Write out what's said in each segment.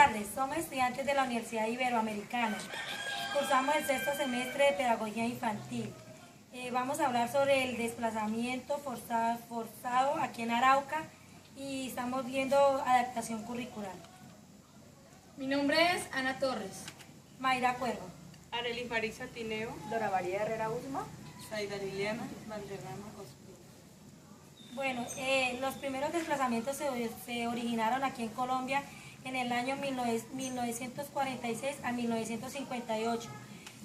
tardes, somos estudiantes de la Universidad Iberoamericana. Cursamos el sexto semestre de Pedagogía Infantil. Vamos a hablar sobre el desplazamiento forzado aquí en Arauca y estamos viendo adaptación curricular. Mi nombre es Ana Torres. Mayra Cuervo. Arelis Marisa Tineo. Dora María Herrera Usma. Saida Liliana Valderrama Ospina. Bueno, los primeros desplazamientos se originaron aquí en Colombia en el año 1946 a 1958,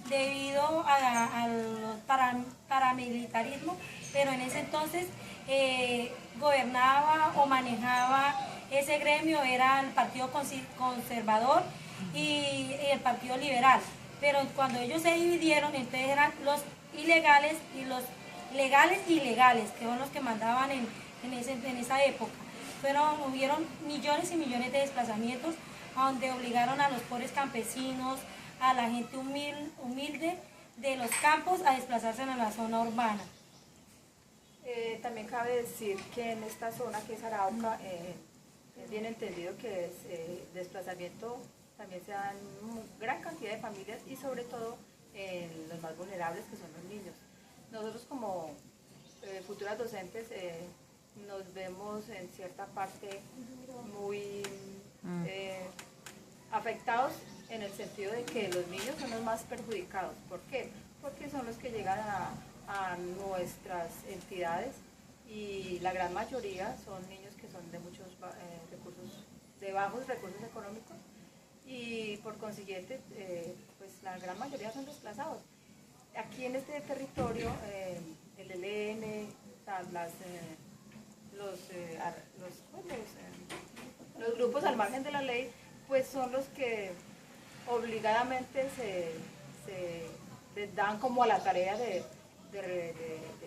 debido al paramilitarismo, pero en ese entonces gobernaba o manejaba ese gremio, era el Partido Conservador y el Partido Liberal, pero cuando ellos se dividieron, entonces eran los ilegales y los legales y ilegales, que son los que mandaban en esa época. Hubieron millones y millones de desplazamientos, donde obligaron a los pobres campesinos, a la gente humilde de los campos a desplazarse a la zona urbana. También cabe decir que en esta zona que es Arauca, es bien entendido que es desplazamiento también se dan gran cantidad de familias y sobre todo en los más vulnerables, que son los niños. Nosotros como futuras docentes nos vemos en cierta parte muy afectados en el sentido de que los niños son los más perjudicados. ¿Por qué? Porque son los que llegan a nuestras entidades y la gran mayoría son niños que son de muchos recursos, de bajos recursos económicos y por consiguiente pues la gran mayoría son desplazados. Aquí en este territorio el ELN, los grupos al margen de la ley pues son los que obligadamente les dan como a la tarea de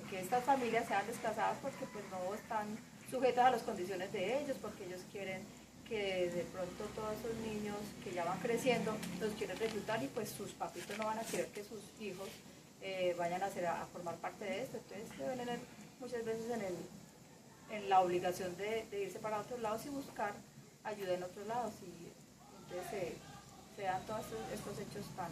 que estas familias sean desplazadas porque pues no están sujetas a las condiciones de ellos, porque ellos quieren que de pronto todos esos niños que ya van creciendo los quieren reclutar y pues sus papitos no van a querer que sus hijos vayan a formar parte de esto. Entonces se ven muchas veces en la obligación de irse para otros lados y buscar ayuda en otros lados, y entonces se dan todos estos hechos tan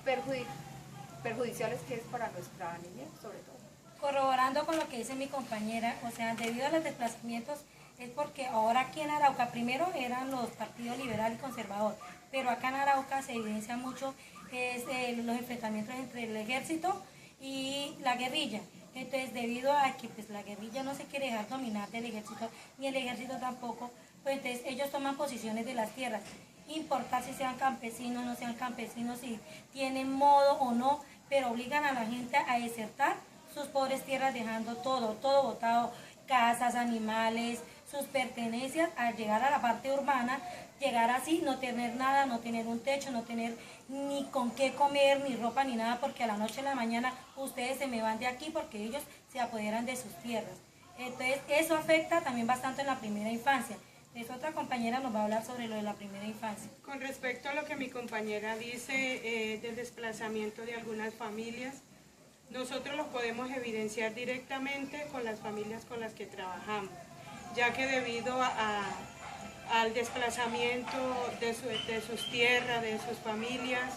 perjudiciales que es para nuestra niñez sobre todo. Corroborando con lo que dice mi compañera, o sea, debido a los desplazamientos es porque ahora aquí en Arauca, primero eran los partidos liberal y conservador, pero acá en Arauca se evidencia mucho los enfrentamientos entre el ejército y la guerrilla. Entonces, debido a que pues, la guerrilla no se quiere dejar dominar del ejército, ni el ejército tampoco, pues entonces ellos toman posiciones de las tierras, importar si sean campesinos, no sean campesinos, si tienen modo o no, pero obligan a la gente a desertar sus pobres tierras, dejando todo botado, casas, animales, sus pertenencias, al llegar a la parte urbana, llegar así, no tener nada, no tener un techo, no tener ni con qué comer, ni ropa, ni nada, porque a la noche en la mañana ustedes se me van de aquí porque ellos se apoderan de sus tierras. Entonces eso afecta también bastante en la primera infancia. Entonces otra compañera nos va a hablar sobre lo de la primera infancia. Con respecto a lo que mi compañera dice del desplazamiento de algunas familias, nosotros lo podemos evidenciar directamente con las familias con las que trabajamos, ya que debido al desplazamiento de sus tierras, de sus familias,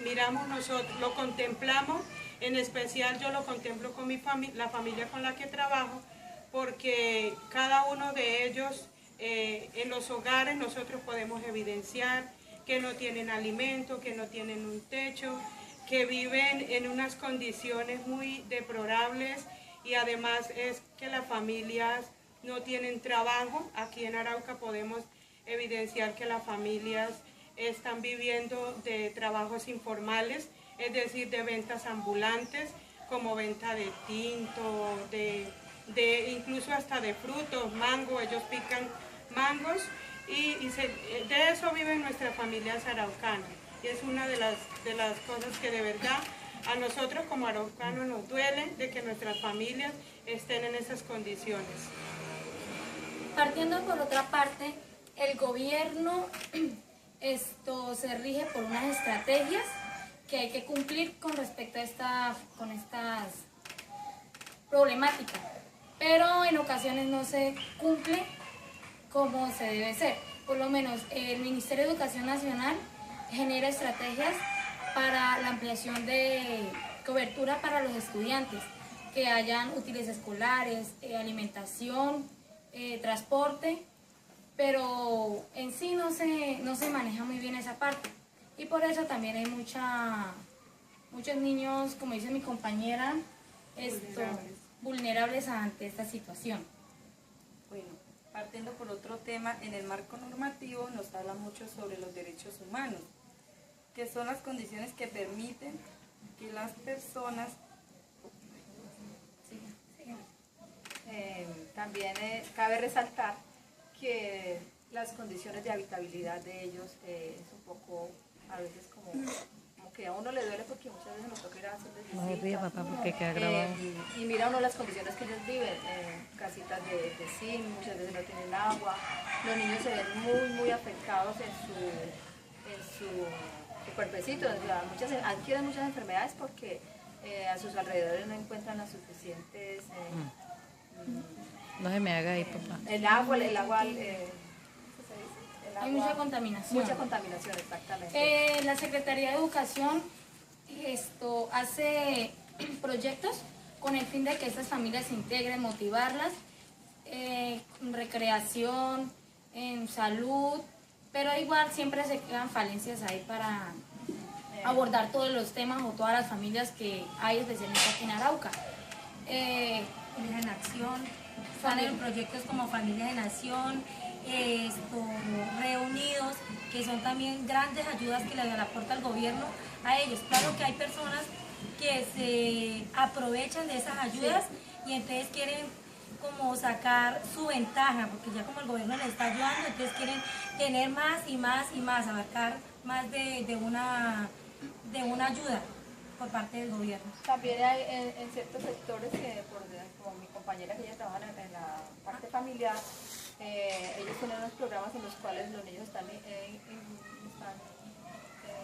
miramos nosotros, lo contemplamos, en especial yo lo contemplo con la familia con la que trabajo, porque cada uno de ellos en los hogares nosotros podemos evidenciar que no tienen alimento, que no tienen un techo, que viven en unas condiciones muy deplorables, y además es que las familias no tienen trabajo. Aquí en Arauca podemos evidenciar que las familias están viviendo de trabajos informales, es decir, de ventas ambulantes, como venta de tinto, incluso hasta de frutos, mango, ellos pican mangos y de eso viven nuestras familias araucanas. Y es una de las cosas que de verdad a nosotros como araucanos nos duele, de que nuestras familias estén en esas condiciones. Partiendo por otra parte, el gobierno se rige por unas estrategias que hay que cumplir con respecto a estas problemáticas, pero en ocasiones no se cumple como se debe ser. por lo menos el Ministerio de Educación Nacional genera estrategias para la ampliación de cobertura para los estudiantes, que hayan útiles escolares, alimentación, transporte, pero en sí no se maneja muy bien esa parte. Y por eso también hay muchos niños, como dice mi compañera, vulnerables ante esta situación. Bueno, partiendo por otro tema, en el marco normativo nos habla mucho sobre los derechos humanos, que son las condiciones que permiten que las personas... También cabe resaltar que las condiciones de habitabilidad de ellos es un poco, a veces como que a uno le duele porque muchas veces nos toca ir a hacerles visitas. Y mira uno las condiciones que ellos viven, casitas de zinc, muchas veces no tienen agua, los niños se ven muy afectados en su cuerpecito, adquieren muchas enfermedades porque a sus alrededores no encuentran las suficientes... No se me haga ahí, papá. El agua, Hay mucha contaminación. Mucha contaminación, exactamente. La Secretaría de Educación hace proyectos con el fin de que estas familias se integren, motivarlas, recreación, en salud, pero igual siempre se quedan falencias ahí para abordar todos los temas o todas las familias que hay, especialmente aquí en Arauca. Familias en Acción, están en proyectos como Familias en Acción, Reunidos, que son también grandes ayudas que le aporta el gobierno a ellos. Claro que hay personas que se aprovechan de esas ayudas y entonces quieren como sacar su ventaja, porque ya como el gobierno les está ayudando, entonces quieren tener más y más, abarcar más de una ayuda por parte del gobierno. También hay en ciertos sectores que, como mi compañera que ella trabaja en la parte familiar, ellos tienen unos programas en los cuales los niños están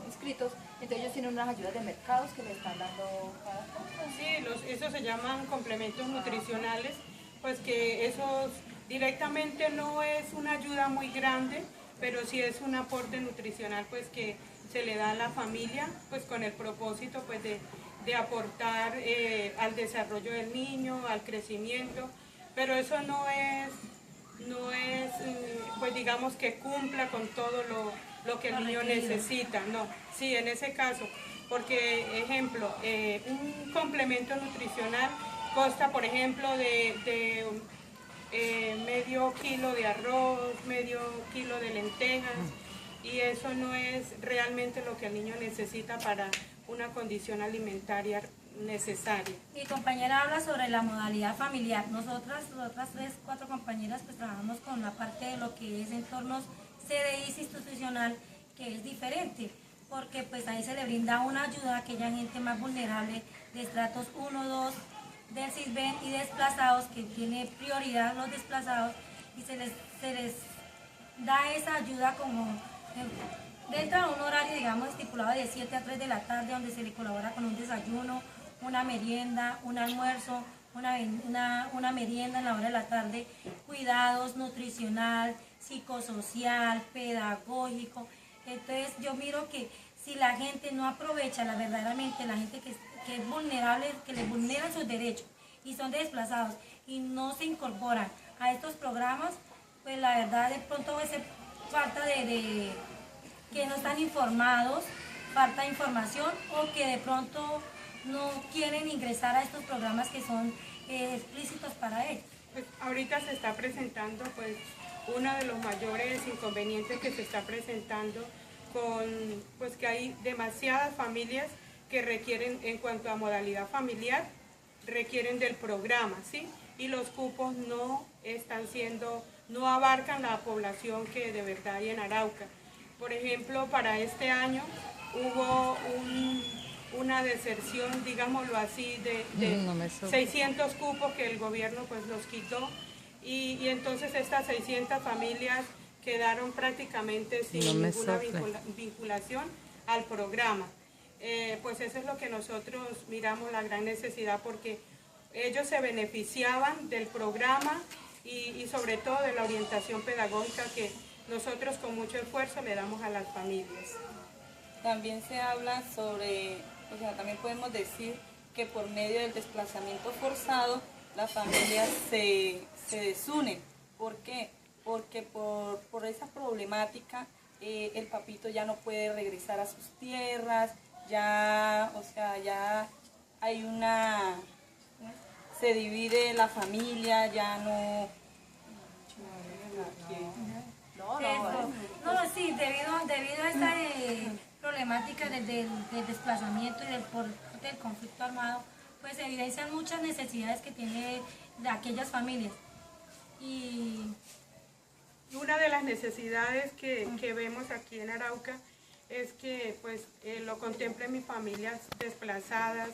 inscritos, entonces ellos tienen unas ayudas de mercados que le están dando cada cosa. Sí, esos se llaman complementos nutricionales, pues que esos directamente no es una ayuda muy grande, pero sí es un aporte nutricional pues que se le da a la familia pues con el propósito pues de aportar al desarrollo del niño, al crecimiento, pero eso no es pues digamos que cumpla con todo lo que el niño necesita, no, sí, en ese caso, porque ejemplo, un complemento nutricional consta por ejemplo de medio kilo de arroz, medio kilo de lentejas, y eso no es realmente lo que el niño necesita para una condición alimentaria necesaria. Mi compañera habla sobre la modalidad familiar. Nosotras 3, 4 compañeras pues trabajamos con la parte de lo que es entornos CDI institucional, que es diferente, porque pues ahí se le brinda una ayuda a aquella gente más vulnerable de estratos 1, 2, del CISBEN y desplazados, que tiene prioridad los desplazados, y se les da esa ayuda como dentro de un horario, digamos, estipulado de 7 a 3 de la tarde, donde se le colabora con un desayuno, una merienda, un almuerzo, una merienda en la hora de la tarde, cuidados nutricional, psicosocial, pedagógico. Entonces yo miro que si la gente no aprovecha verdaderamente, la gente que es vulnerable, que les vulneran sus derechos y son desplazados y no se incorporan a estos programas, pues la verdad de pronto va a ser falta de que no están informados, falta de información, o que de pronto no quieren ingresar a estos programas que son explícitos para ellos. Pues ahorita se está presentando pues uno de los mayores inconvenientes que se está presentando con pues que hay demasiadas familias que requieren, en cuanto a modalidad familiar, requieren del programa, ¿sí? Y los cupos no abarcan la población que de verdad hay en Arauca. Por ejemplo, para este año hubo una deserción, digámoslo así, de 600 cupos que el gobierno pues nos quitó, y entonces estas 600 familias quedaron prácticamente sin ninguna vinculación al programa. Pues eso es lo que nosotros miramos la gran necesidad, porque ellos se beneficiaban del programa y sobre todo de la orientación pedagógica que nosotros con mucho esfuerzo le damos a las familias. También se habla sobre, o sea, también podemos decir que por medio del desplazamiento forzado las familias se desunen. ¿Por qué? Porque por esa problemática el papito ya no puede regresar a sus tierras, ya, o sea, ya hay una, se divide la familia, ya no... No, sí, debido a esta problemática del desplazamiento y del conflicto armado, pues se evidencian muchas necesidades que tiene de aquellas familias. Y una de las necesidades que vemos aquí en Arauca es que pues lo contemplen mis familias desplazadas,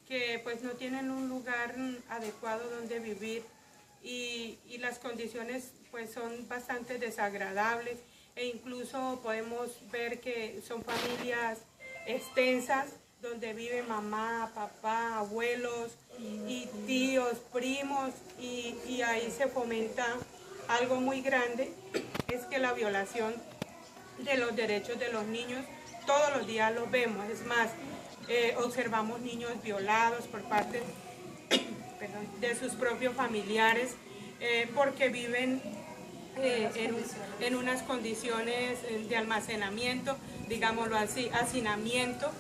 que pues no tienen un lugar adecuado donde vivir y las condiciones pues son bastante desagradables e incluso podemos ver que son familias extensas donde vive mamá, papá, abuelos y tíos, primos y ahí se fomenta algo muy grande, es que la violación de los derechos de los niños todos los días los vemos, es más, observamos niños violados por parte de sus propios familiares porque viven en unas condiciones de almacenamiento, digámoslo así, hacinamiento,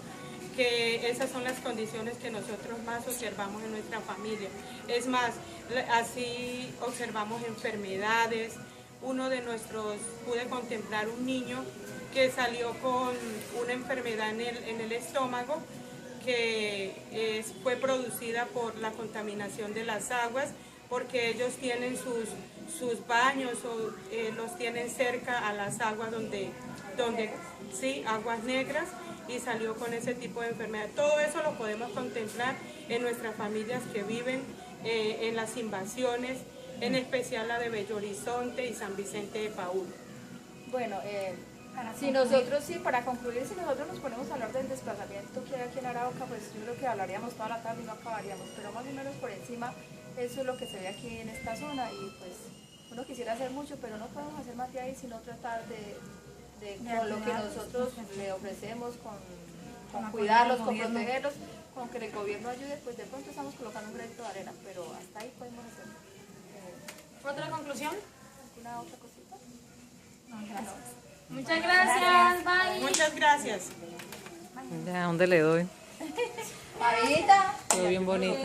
que esas son las condiciones que nosotros más observamos en nuestra familia. Es más, así observamos enfermedades. Uno de nuestros, pude contemplar un niño que salió con una enfermedad en el estómago que fue producida por la contaminación de las aguas, porque ellos tienen sus baños o los tienen cerca a las aguas sí, aguas negras, y salió con ese tipo de enfermedad. Todo eso lo podemos contemplar en nuestras familias que viven en las invasiones, en especial la de Bello Horizonte y San Vicente de Paúl. Bueno, para concluir, si nosotros nos ponemos a hablar del desplazamiento que hay aquí en Arauca, pues yo creo que hablaríamos toda la tarde y no acabaríamos, pero más o menos por encima eso es lo que se ve aquí en esta zona y pues uno quisiera hacer mucho, pero no podemos hacer más de ahí, sino tratar de con lo que nosotros le ofrecemos, con cuidarlos, con protegerlos, con que el gobierno ayude, pues de pronto estamos colocando un granito de arena, pero hasta ahí podemos hacer. ¿Otra conclusión? ¿Alguna otra cosita? no, gracias. Muchas gracias, bye. Muchas gracias. Ya, ¿dónde le doy? Marita. Todo bien bonito.